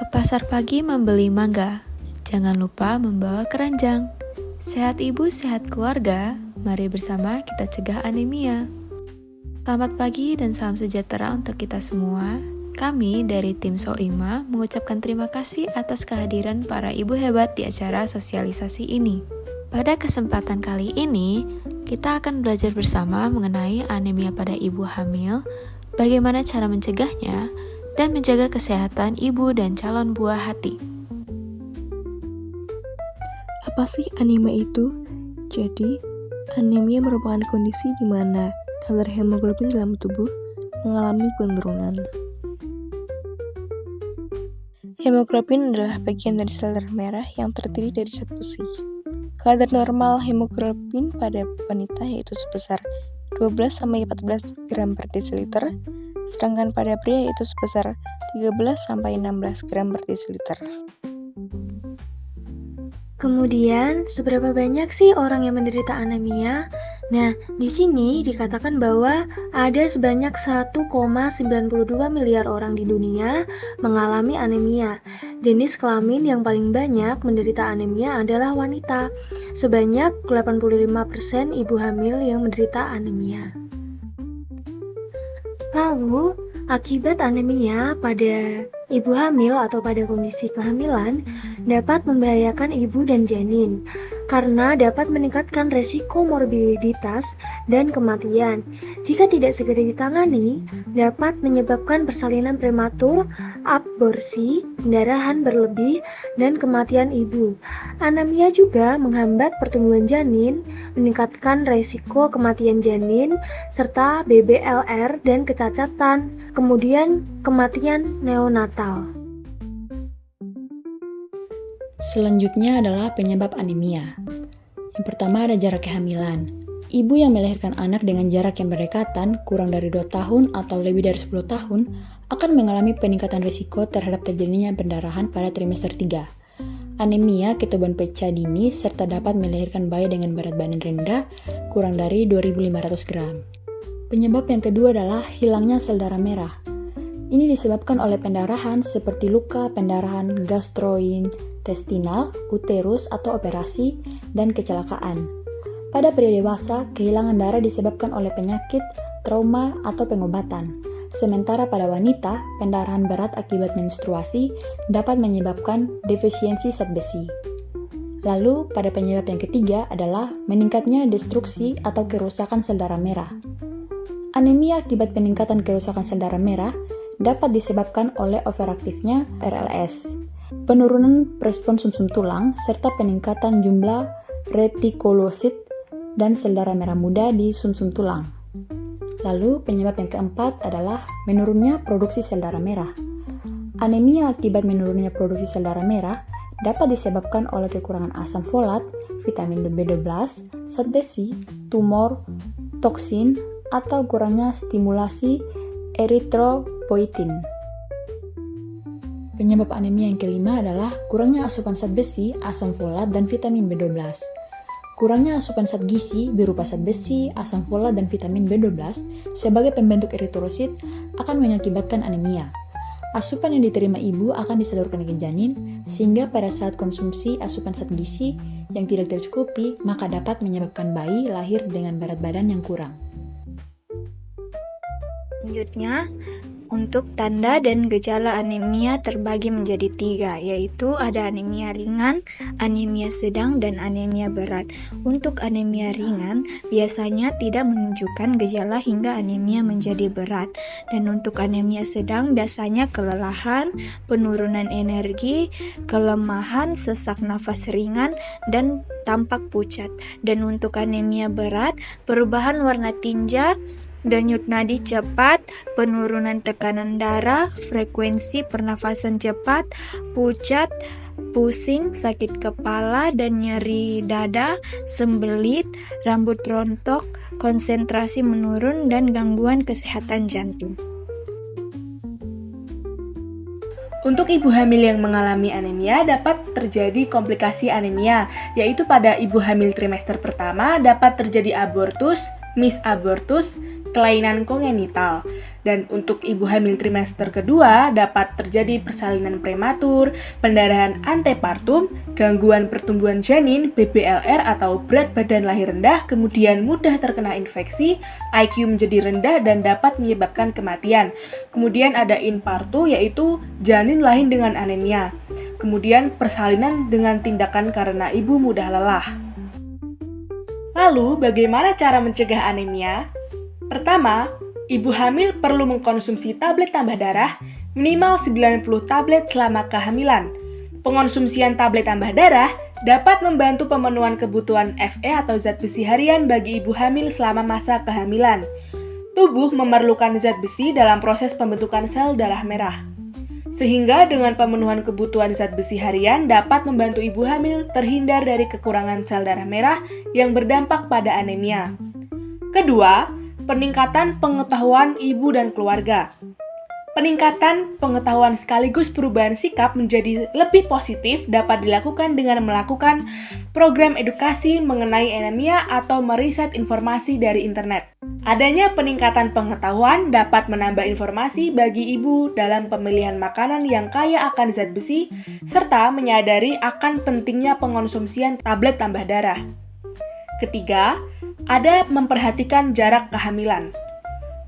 pasar pagi membeli mangga, jangan lupa membawa keranjang. Sehat ibu, sehat keluarga, mari bersama kita cegah anemia. Selamat pagi dan salam sejahtera untuk kita semua. Kami dari tim Soima mengucapkan terima kasih atas kehadiran para ibu hebat di acara sosialisasi ini. Pada kesempatan kali ini, kita akan belajar bersama mengenai anemia pada ibu hamil, bagaimana cara mencegahnya, dan menjaga kesehatan ibu dan calon buah hati. Apa sih anemia itu? Jadi, anemia merupakan kondisi di mana kadar hemoglobin dalam tubuh mengalami penurunan. Hemoglobin adalah bagian dari sel darah merah yang terdiri dari zat besi. Kadar normal hemoglobin pada wanita yaitu sebesar 12-14 gram per desiliter, sedangkan pada pria yaitu sebesar 13-16 gram per desiliter. Kemudian, seberapa banyak sih orang yang menderita anemia? Nah, di sini dikatakan bahwa ada sebanyak 1,92 miliar orang di dunia mengalami anemia. Jenis kelamin yang paling banyak menderita anemia adalah wanita. Sebanyak 85% ibu hamil yang menderita anemia. Lalu, akibat anemia pada ibu hamil atau pada kondisi kehamilan dapat membahayakan ibu dan janin karena dapat meningkatkan resiko morbiditas dan kematian. Jika tidak segera ditangani, dapat menyebabkan persalinan prematur, aborsi, pendarahan berlebih, dan kematian ibu. Anemia juga menghambat pertumbuhan janin, meningkatkan resiko kematian janin, serta BBLR dan kecacatan, kemudian kematian neonatal. Selanjutnya adalah penyebab anemia. Yang pertama ada jarak kehamilan. Ibu yang melahirkan anak dengan jarak yang berdekatan kurang dari 2 tahun atau lebih dari 10 tahun akan mengalami peningkatan risiko terhadap terjadinya pendarahan pada trimester 3. Anemia ketuban pecah dini serta dapat melahirkan bayi dengan berat badan rendah kurang dari 2.500 gram. Penyebab yang kedua adalah hilangnya sel darah merah. Ini disebabkan oleh pendarahan seperti luka pendarahan gastrointestinal, uterus atau operasi, dan kecelakaan. Pada pria dewasa, kehilangan darah disebabkan oleh penyakit, trauma, atau pengobatan. Sementara pada wanita, pendarahan berat akibat menstruasi dapat menyebabkan defisiensi zat besi. Lalu, pada penyebab yang ketiga adalah meningkatnya destruksi atau kerusakan sel darah merah. Anemia akibat peningkatan kerusakan sel darah merah dapat disebabkan oleh overaktifnya RLS, penurunan respon sumsum tulang, serta peningkatan jumlah retikulosit dan sel darah merah muda di sumsum tulang. Lalu penyebab yang keempat adalah menurunnya produksi sel darah merah. Anemia akibat menurunnya produksi sel darah merah dapat disebabkan oleh kekurangan asam folat, vitamin B12, zat besi, tumor, toksin, atau kurangnya stimulasi eritropoietin. Penyebab anemia yang kelima adalah kurangnya asupan zat besi, asam folat, dan vitamin B12. Kurangnya asupan zat gizi berupa zat besi, asam folat, dan vitamin B12 sebagai pembentuk eritrosit akan mengakibatkan anemia. Asupan yang diterima ibu akan disalurkan ke janin, sehingga pada saat konsumsi asupan zat gizi yang tidak tercukupi, maka dapat menyebabkan bayi lahir dengan berat badan yang kurang. Selanjutnya, untuk tanda dan gejala anemia terbagi menjadi 3, yaitu ada anemia ringan, anemia sedang, dan anemia berat. Untuk anemia ringan, biasanya tidak menunjukkan gejala hingga anemia menjadi berat. Dan untuk anemia sedang, biasanya kelelahan, penurunan energi, kelemahan, sesak nafas ringan, dan tampak pucat. Dan untuk anemia berat, perubahan warna tinja, denyut nadi cepat, penurunan tekanan darah, frekuensi pernafasan cepat, pucat, pusing, sakit kepala, dan nyeri dada, sembelit, rambut rontok, konsentrasi menurun, dan gangguan kesehatan jantung. Untuk ibu hamil yang mengalami anemia dapat terjadi komplikasi anemia, yaitu pada ibu hamil trimester pertama dapat terjadi abortus, misabortus, kelainan kongenital. Dan untuk ibu hamil trimester kedua dapat terjadi persalinan prematur, pendarahan antepartum, gangguan pertumbuhan janin, BBLR atau berat badan lahir rendah, kemudian mudah terkena infeksi, IQ menjadi rendah dan dapat menyebabkan kematian. Kemudian ada infartu yaitu janin lahir dengan anemia. Kemudian persalinan dengan tindakan karena ibu mudah lelah. Lalu bagaimana cara mencegah anemia? Pertama, ibu hamil perlu mengkonsumsi tablet tambah darah minimal 90 tablet selama kehamilan. Pengonsumsian tablet tambah darah dapat membantu pemenuhan kebutuhan Fe atau zat besi harian bagi ibu hamil selama masa kehamilan. Tubuh memerlukan zat besi dalam proses pembentukan sel darah merah. Sehingga dengan pemenuhan kebutuhan zat besi harian dapat membantu ibu hamil terhindar dari kekurangan sel darah merah yang berdampak pada anemia. Kedua, peningkatan pengetahuan ibu dan keluarga. Peningkatan pengetahuan sekaligus perubahan sikap menjadi lebih positif dapat dilakukan dengan melakukan program edukasi mengenai anemia atau meriset informasi dari internet. Adanya peningkatan pengetahuan dapat menambah informasi bagi ibu dalam pemilihan makanan yang kaya akan zat besi, serta menyadari akan pentingnya pengonsumsian tablet tambah darah. Ketiga, ada memperhatikan jarak kehamilan.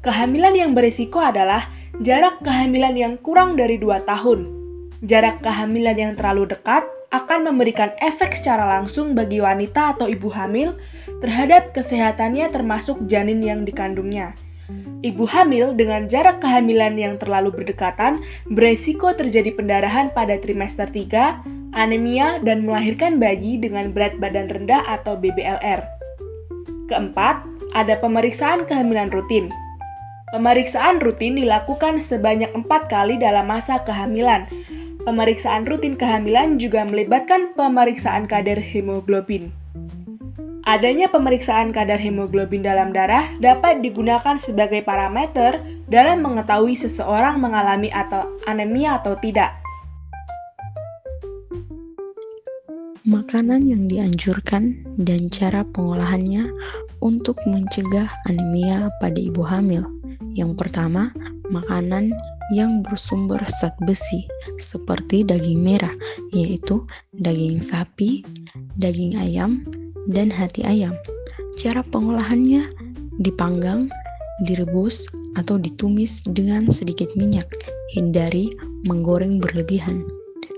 Kehamilan yang berisiko adalah jarak kehamilan yang kurang dari 2 tahun. Jarak kehamilan yang terlalu dekat akan memberikan efek secara langsung bagi wanita atau ibu hamil terhadap kesehatannya termasuk janin yang dikandungnya. Ibu hamil dengan jarak kehamilan yang terlalu berdekatan beresiko terjadi pendarahan pada trimester 3, anemia, dan melahirkan bayi dengan berat badan rendah atau BBLR. Keempat, ada pemeriksaan kehamilan rutin. Pemeriksaan rutin dilakukan sebanyak 4 kali dalam masa kehamilan. Pemeriksaan rutin kehamilan juga melibatkan pemeriksaan kadar hemoglobin. Adanya pemeriksaan kadar hemoglobin dalam darah dapat digunakan sebagai parameter dalam mengetahui seseorang mengalami atau anemia atau tidak. Makanan yang dianjurkan dan cara pengolahannya untuk mencegah anemia pada ibu hamil. Yang pertama, makanan yang bersumber zat besi seperti daging merah, yaitu daging sapi, daging ayam, dan hati ayam. Cara pengolahannya dipanggang, direbus, atau ditumis dengan sedikit minyak. Hindari menggoreng berlebihan.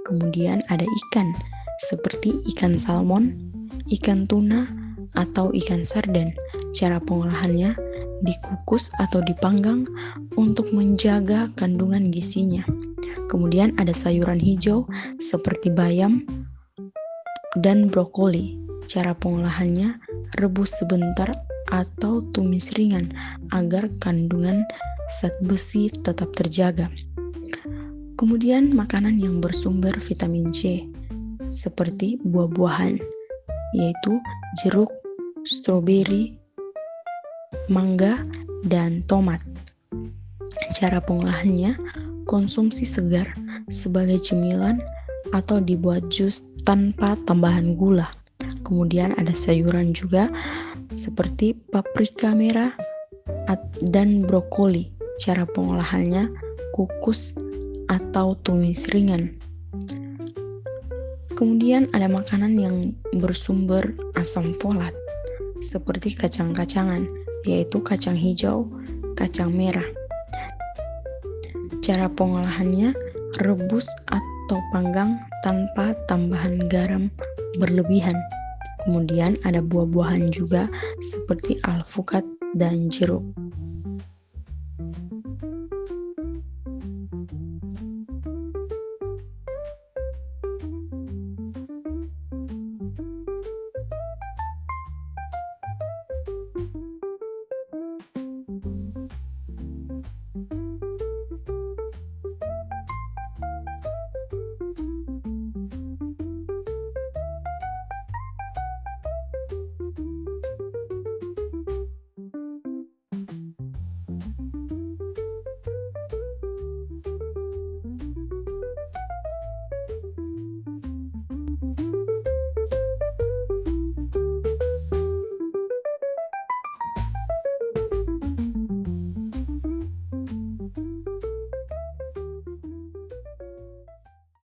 Kemudian ada ikan, seperti ikan salmon, ikan tuna, atau ikan sarden. Cara pengolahannya dikukus atau dipanggang untuk menjaga kandungan gizinya. Kemudian ada sayuran hijau seperti bayam dan brokoli. Cara pengolahannya rebus sebentar atau tumis ringan agar kandungan zat besi tetap terjaga. Kemudian makanan yang bersumber vitamin C seperti buah-buahan, yaitu jeruk, stroberi, mangga, dan tomat. Cara pengolahannya, konsumsi segar sebagai cemilan atau dibuat jus tanpa tambahan gula. Kemudian ada sayuran juga seperti paprika merah dan brokoli. Cara pengolahannya, kukus atau tumis ringan. Kemudian ada makanan yang bersumber asam folat seperti kacang-kacangan, yaitu kacang hijau, kacang merah. Cara pengolahannya rebus atau panggang tanpa tambahan garam berlebihan. Kemudian ada buah-buahan juga seperti alpukat dan jeruk.